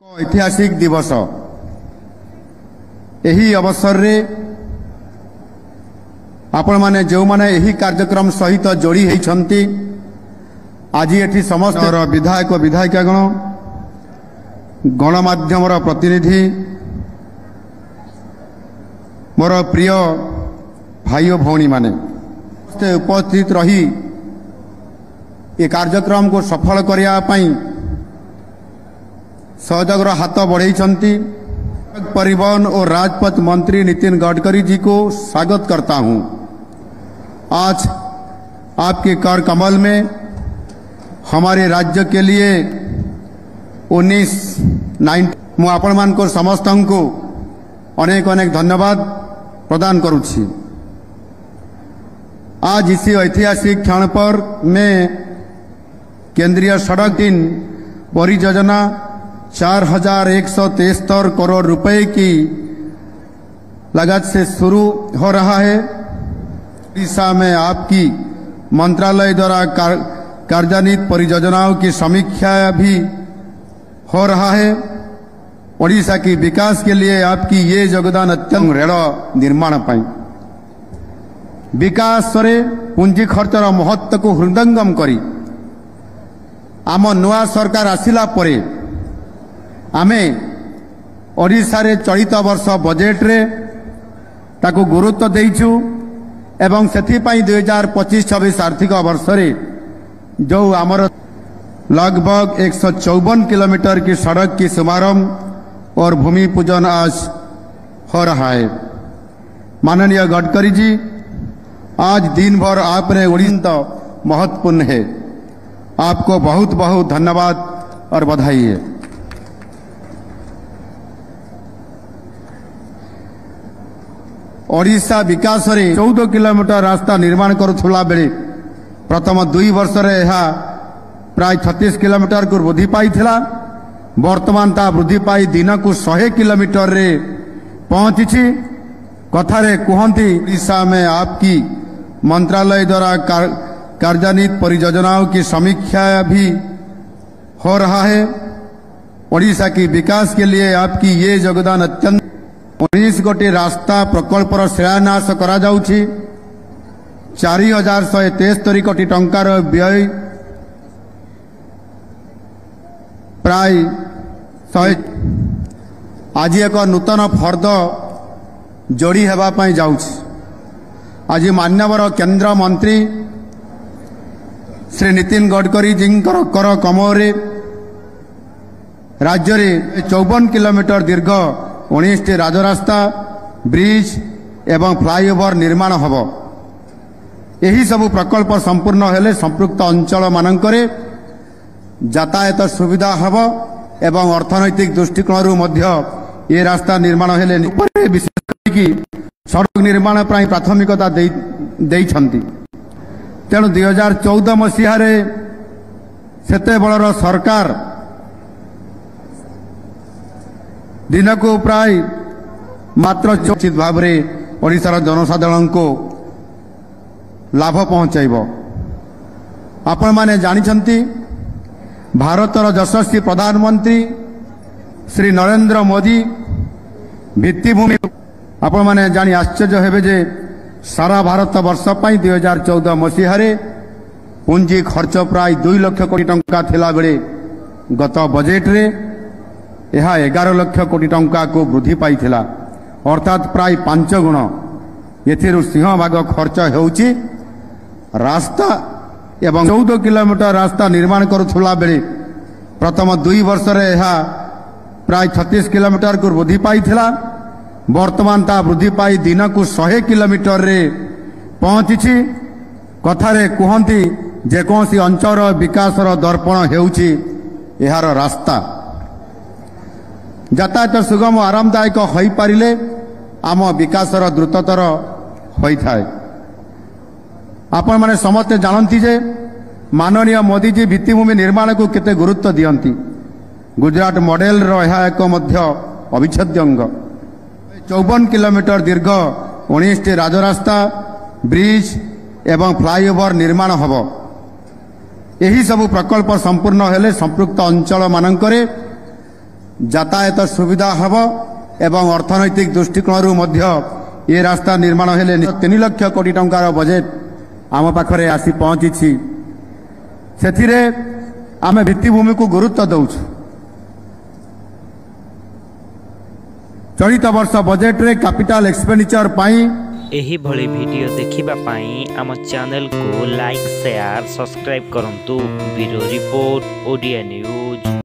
ऐतिहासिक दिवस यही अवसर रे आपण माने जो माने यही कार्यक्रम सहित जोड़ी होती आज एठी समस्त विधायक विधायिकागण गणमाध्यम प्रतिनिधि मोर प्रिय भाई और भौणी माने उपस्थित रही ये कार्यक्रम को सफल करने सहयोग हाथ बढ़ाई परिवहन और राजपथ मंत्री नितिन गडकरी जी को स्वागत करता हूं। आज आपके कर कमल में हमारे राज्य के लिए 19 मु आपण मान को समस्त को अनेक अनेक धन्यवाद प्रदान करुछि। आज इसी ऐतिहासिक क्षण पर मैं केंद्रीय सड़क 3 परियोजना 4173 करोड़ रुपए की लागत से शुरू हो रहा है। ओडिशा में आपकी मंत्रालय द्वारा कार्यान्वित परियोजनाओं की समीक्षा भी हो रहा है। ओडिशा की विकास के लिए आपकी ये योगदान अत्यंत रेल निर्माण पाई विकास रे पुंजी खर्चर महत्व को हृदयंगम करी आम नुआ सरकार आसिला परे आमे ओडिशा रे चलित वर्ष बजेट रे ताको गुरुत्व देइछु एवं सेथि पई 2025-26 आर्थिक वर्ष रे जो आमर लगभग 154 किलोमीटर की सड़क की शुभारंभ और भूमि पूजन आज हो रहा है। माननीय गडकरी जी, आज दिन भर आपने उड़ीसा महत्वपूर्ण है। आपको बहुत बहुत धन्यवाद और बधाई है। ओडिशा विकास रे 14 किलोमीटर रास्ता निर्माण करुथुला बेले प्रथम 2 वर्ष रे यह प्राय 36 किलोमीटर को वृद्धि पाई थिला। वर्तमान ता वृद्धि पाई दिन को 100 किलोमीटर रे पहुंची। कथारे कहती ओडिशा में आपकी मंत्रालय द्वारा कार्यान्वित परियोजनाओं की समीक्षा भी हो रहा है। ओडिशा की विकास के लिए आपकी ये योगदान अत्यंत 19 गोटी रास्ता प्रकल्पर शिलान्यास करा जाउछि। 4173 कोटी टंकार व्यय प्राय 100 आज एक नूतन फर्द जोड़ी हेबा पई जाउछि। आज मान्यवर केंद्र मंत्री श्री नितिन गडकरी जी कर कमरे राज्य रे 54 किलोमीटर दीर्घ 19 राजरास्ता ब्रिज एवं फ्लाईओवर निर्माण हब। यही सबु प्रकल्प संपूर्ण हेले संपृक्त अंचल मानकरे यातायात सुविधा हब एवं अर्थनैतिक दृष्टिकोण मध्य ये रास्ता निर्माण हेले विशेष करके सड़क निर्माण प्राय प्राथमिकता देइछंती। तेणु 2014 मसीह सेते बलर सरकार दिन को प्राय मात्र उचित भाव में ओडिशार जनसाधारण को लाभ पहुंचाइब। आपण माने जानिछंती भारतर यशस्वी प्रधानमंत्री श्री नरेंद्र मोदी भित्तिभूमि आपण माने जानी आश्चर्य हेबे जे सारा भारत वर्ष पई 2014 मसीह पुंजी खर्च प्राय 2 लाख कोटी टंका थिला बेले गत बजेट रे यह 11 लाख कोटी टंका को वृद्धि पाई थिला। अर्थात प्राय 5 गुण एथिरु सिंहभाग खर्च हेउची रास्ता एवं 14 किलोमीटर रास्ता निर्माण करुथुला बेले प्रथम 2 वर्ष रे यह प्राय 36 किलोमीटर को वृद्धि पाई थिला। वर्तमान ता वृद्धि पाई दिन को 100 किलोमीटर रे पहुंची। कथारे कहती जेकोसी अंचल विकासर दर्पण हेउची एहार रास्ता। यातायात सुगम आरामदायक हो पारिले आम विकासर द्रुततर होता है। आपण माने समस्ते जानती जे माननीय मोदी जी भित्तिभूमि निर्माण को केते गुरुत्व दियंती। गुजरात मॉडल रो यह एक मध्य अविच्छेद्य अंग। 54 किलोमीटर दीर्घ 19 राजरास्ता ब्रिज एवं फ्लाईओवर निर्माण हब। यही सबु प्रकल्प संपूर्ण हेले संपृक्त अंचल मानकरे যাতায়াত সুবিধা হব এবং অর্থনৈতিক দৃষ্টিকোণରୁ ମଧ୍ୟ ଏ ରାସ୍ତା ନିର୍ମାଣ ହେଲେ 3 ଲକ୍ଷ କୋଟି ଟଙ୍କାର ବଜେଟ୍ ଆମ ପାଖରେ ଆସି ପହଞ୍ଚିଛି। ସେଥିରେ ଆମେ ଭିତ୍ତିଭୂମିକୁ ଗୁରୁତ୍ୱ ଦେଉଛୁ। ଚଳିତ ବର୍ଷ ବଜେଟ୍ରେ କ୍ୟାପିଟାଲ ଏକ୍ସପେଣ୍ଡିଚର ପାଇଁ ଏହି ଭଳି ଭିଡ଼ିଓ ଦେଖିବା ପାଇଁ ଆମ ଚ୍ୟାନେଲକୁ ଲାଇକ୍ ସେୟାର ସବସ୍କ୍ରାଇବ୍ କରନ୍ତୁ। Bureau report Odia news.